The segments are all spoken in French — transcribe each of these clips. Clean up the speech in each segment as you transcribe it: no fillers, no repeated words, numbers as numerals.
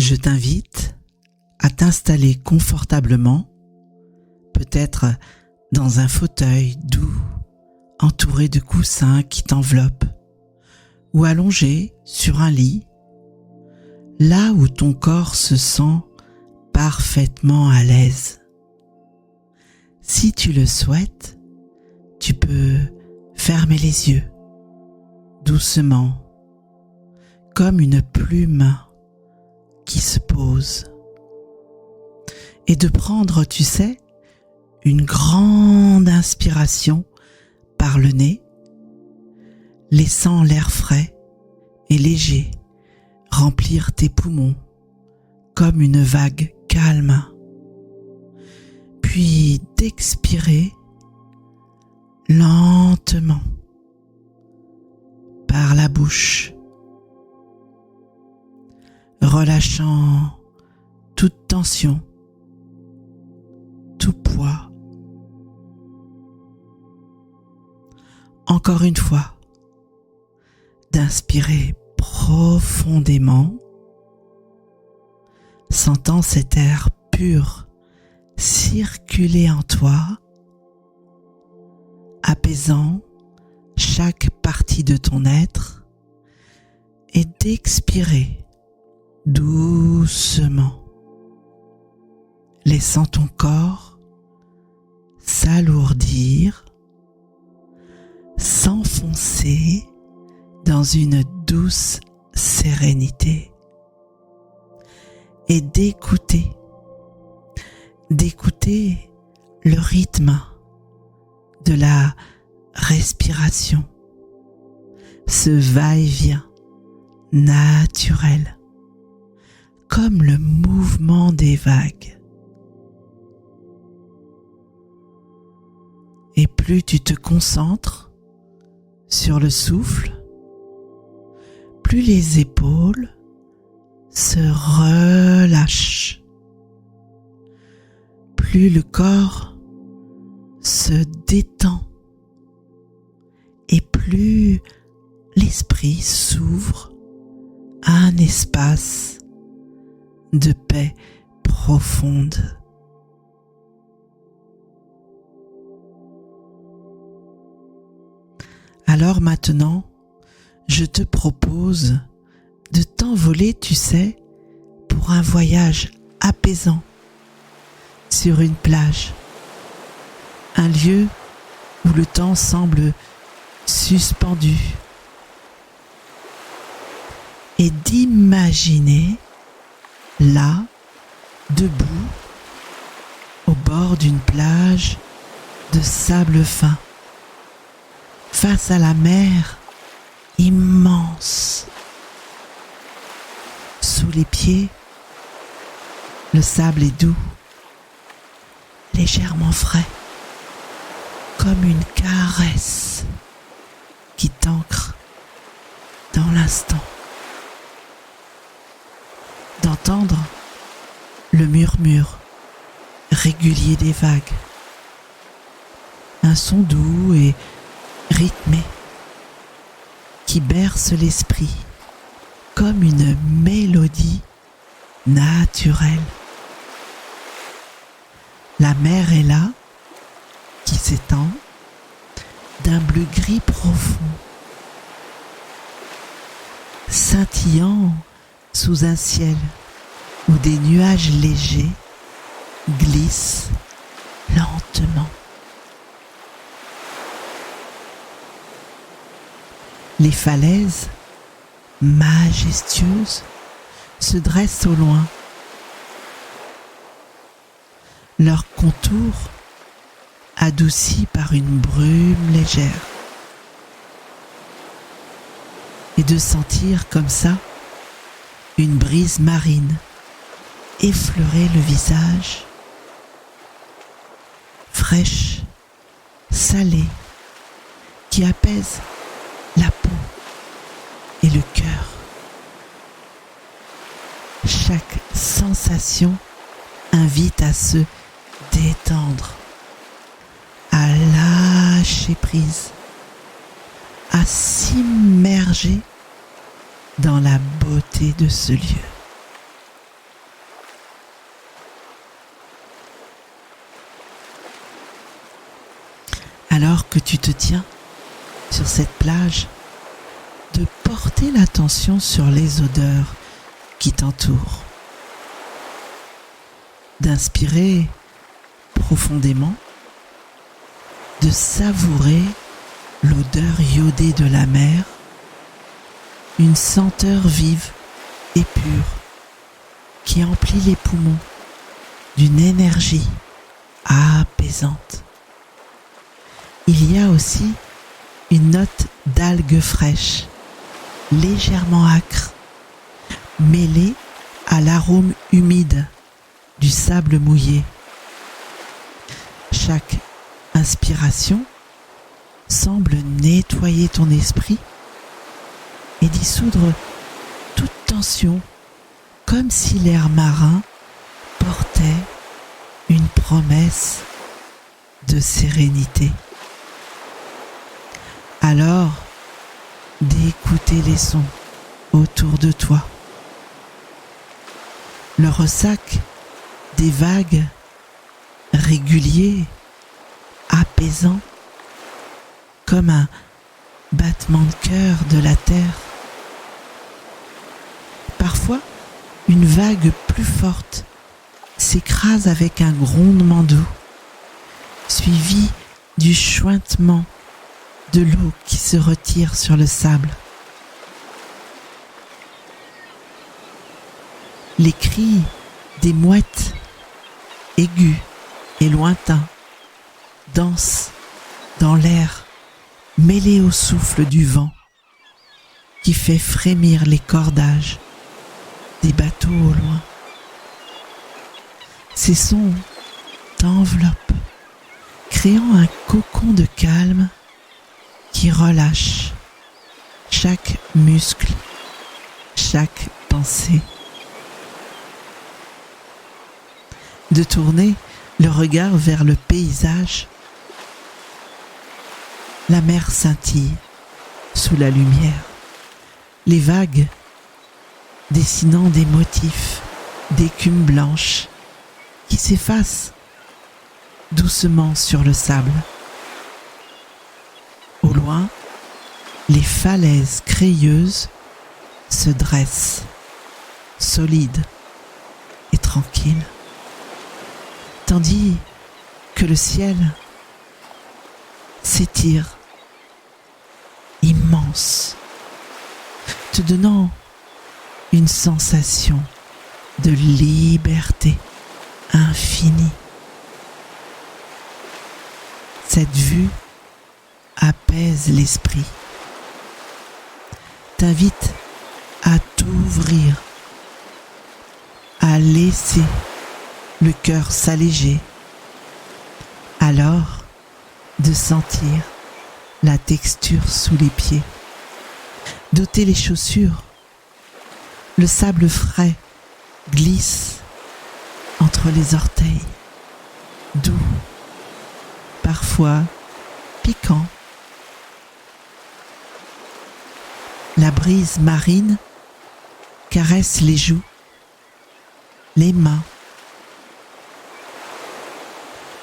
Je t'invite à t'installer confortablement, peut-être dans un fauteuil doux, entouré de coussins qui t'enveloppent, ou allongé sur un lit, là où ton corps se sent parfaitement à l'aise. Si tu le souhaites, tu peux fermer les yeux, doucement, comme une plume qui se pose, et de prendre, tu sais, une grande inspiration par le nez, laissant l'air frais et léger remplir tes poumons comme une vague calme, puis d'expirer lentement par la bouche, relâchant toute tension, tout poids. Encore une fois, d'inspirer profondément, sentant cet air pur circuler en toi, apaisant chaque partie de ton être, et d'expirer doucement, laissant ton corps s'alourdir, s'enfoncer dans une douce sérénité, et d'écouter le rythme de la respiration, ce va-et-vient naturel, comme le mouvement des vagues. Et plus tu te concentres sur le souffle, plus les épaules se relâchent, plus le corps se détend et plus l'esprit s'ouvre à un espace de paix profonde. Alors maintenant, je te propose de t'envoler, tu sais, pour un voyage apaisant sur une plage, un lieu où le temps semble suspendu, et d'imaginer là, debout, au bord d'une plage de sable fin, face à la mer immense. Sous les pieds, le sable est doux, légèrement frais, comme une caresse qui t'ancre dans l'instant. D'entendre le murmure régulier des vagues, un son doux et rythmé qui berce l'esprit comme une mélodie naturelle. La mer est là, qui s'étend d'un bleu gris profond, scintillant sous un ciel où des nuages légers glissent lentement. Les falaises majestueuses se dressent au loin, leur contour adouci par une brume légère, et de sentir comme ça une brise marine effleurer le visage, fraîche, salée, qui apaise la peau et le cœur. Chaque sensation invite à se détendre, à lâcher prise, à s'immerger dans la beauté de ce lieu. Alors que tu te tiens sur cette plage, de porter l'attention sur les odeurs qui t'entourent, d'inspirer profondément, de savourer l'odeur iodée de la mer, une senteur vive et pure qui emplit les poumons d'une énergie apaisante. Il y a aussi une note d'algues fraîches, légèrement âcre, mêlée à l'arôme humide du sable mouillé. Chaque inspiration semble nettoyer ton esprit et dissoudre toute tension, comme si l'air marin portait une promesse de sérénité. Alors, d'écouter les sons autour de toi. Le ressac des vagues, régulier, apaisant, comme un battement de cœur de la terre. Parfois, une vague plus forte s'écrase avec un grondement d'eau, suivi du chuintement de l'eau qui se retire sur le sable. Les cris des mouettes, aigus et lointains, dansent dans l'air mêlé au souffle du vent qui fait frémir les cordages des bateaux au loin. Ces sons t'enveloppent, créant un cocon de calme qui relâche chaque muscle, chaque pensée. De tourner le regard vers le paysage, la mer scintille sous la lumière, les vagues dessinant des motifs d'écume blanche qui s'effacent doucement sur le sable. Au loin, les falaises crayeuses se dressent, solides et tranquilles, tandis que le ciel s'étire immense, te donnant une sensation de liberté infinie. Cette vue apaise l'esprit, t'invite à t'ouvrir, à laisser le cœur s'alléger, alors de sentir la texture sous les pieds, d'ôter les chaussures. Le sable frais glisse entre les orteils, doux, parfois piquant. La brise marine caresse les joues, les mains.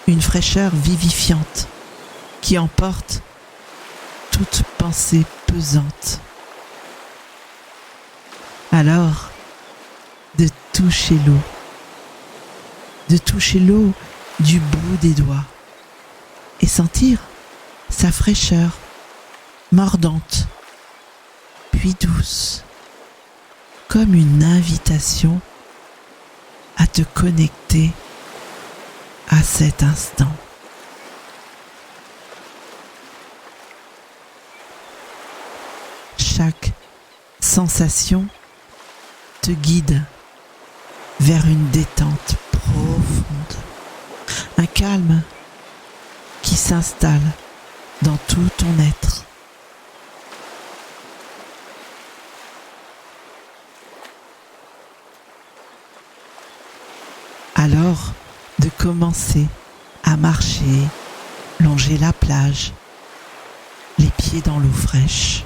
Une fraîcheur vivifiante qui emporte toute pensée pesante. Alors, de toucher l'eau du bout des doigts et sentir sa fraîcheur mordante, puis douce, comme une invitation à te connecter à cet instant. Chaque sensation te guide vers une détente profonde, un calme qui s'installe dans tout ton être. Alors, de commencer à marcher, longer la plage, les pieds dans l'eau fraîche.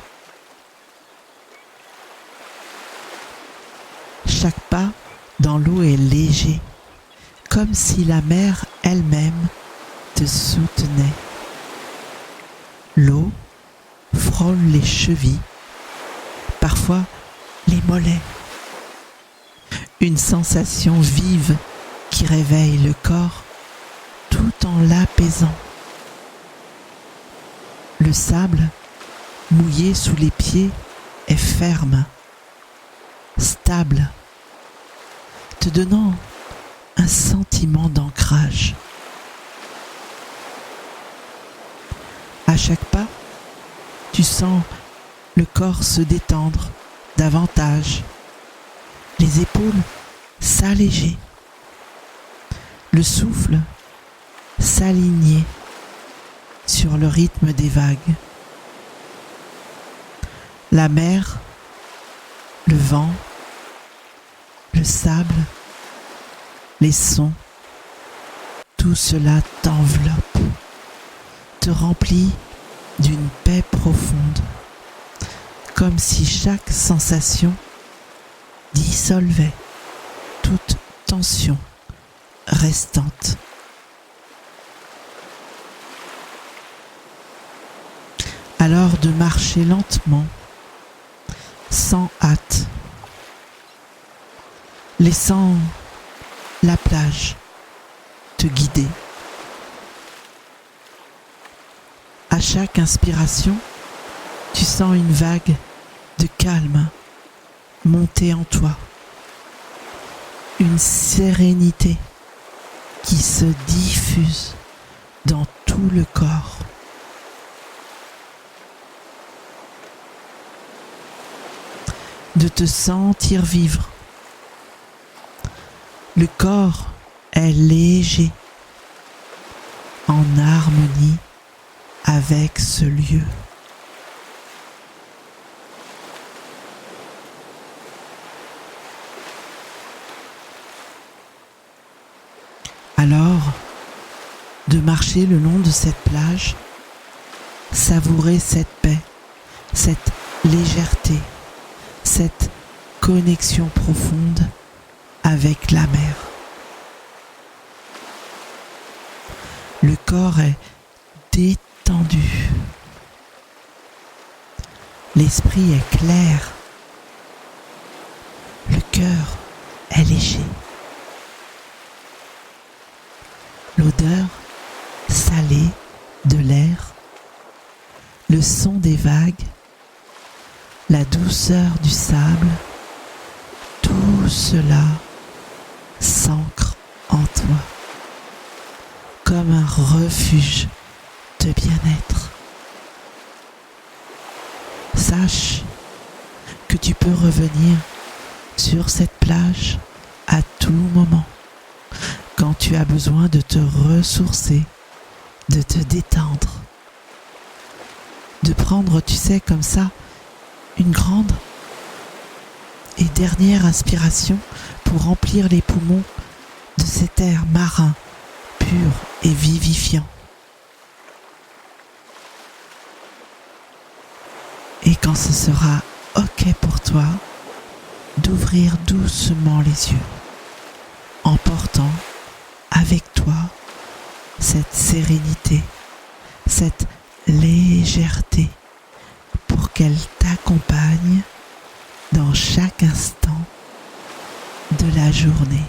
Chaque pas dans l'eau est léger, comme si la mer elle-même te soutenait. L'eau frôle les chevilles, parfois les mollets. Une sensation vive qui réveille le corps tout en l'apaisant. Le sable, mouillé sous les pieds, est ferme, stable, te donnant un sentiment d'ancrage. À chaque pas, tu sens le corps se détendre davantage, les épaules s'alléger, le souffle s'aligner sur le rythme des vagues. La mer, le vent, le sable, les sons, tout cela t'enveloppe, te remplit d'une paix profonde, comme si chaque sensation dissolvait toute tension restante. Alors de marcher lentement, sans hâte, laissant la plage te guider. À chaque inspiration, tu sens une vague de calme monter en toi, une sérénité qui se diffuse dans tout le corps. De te sentir vivre. Le corps est léger, en harmonie avec ce lieu. Alors, de marcher le long de cette plage, savourer cette paix, cette légèreté, cette connexion profonde avec la mer. Le corps est détendu. L'esprit est clair. Le cœur est léger. L'odeur salée de l'air, le son des vagues, la douceur du sable, tout cela s'ancre en toi comme un refuge de bien-être. Sache que tu peux revenir sur cette plage à tout moment quand tu as besoin de te ressourcer, de te détendre, de prendre, tu sais, comme ça, une grande et dernière inspiration pour remplir les poumons de cet air marin, pur et vivifiant. Et quand ce sera OK pour toi, d'ouvrir doucement les yeux, en portant avec toi cette sérénité, cette légèreté, pour qu'elle t'accompagne dans chaque instant de la journée.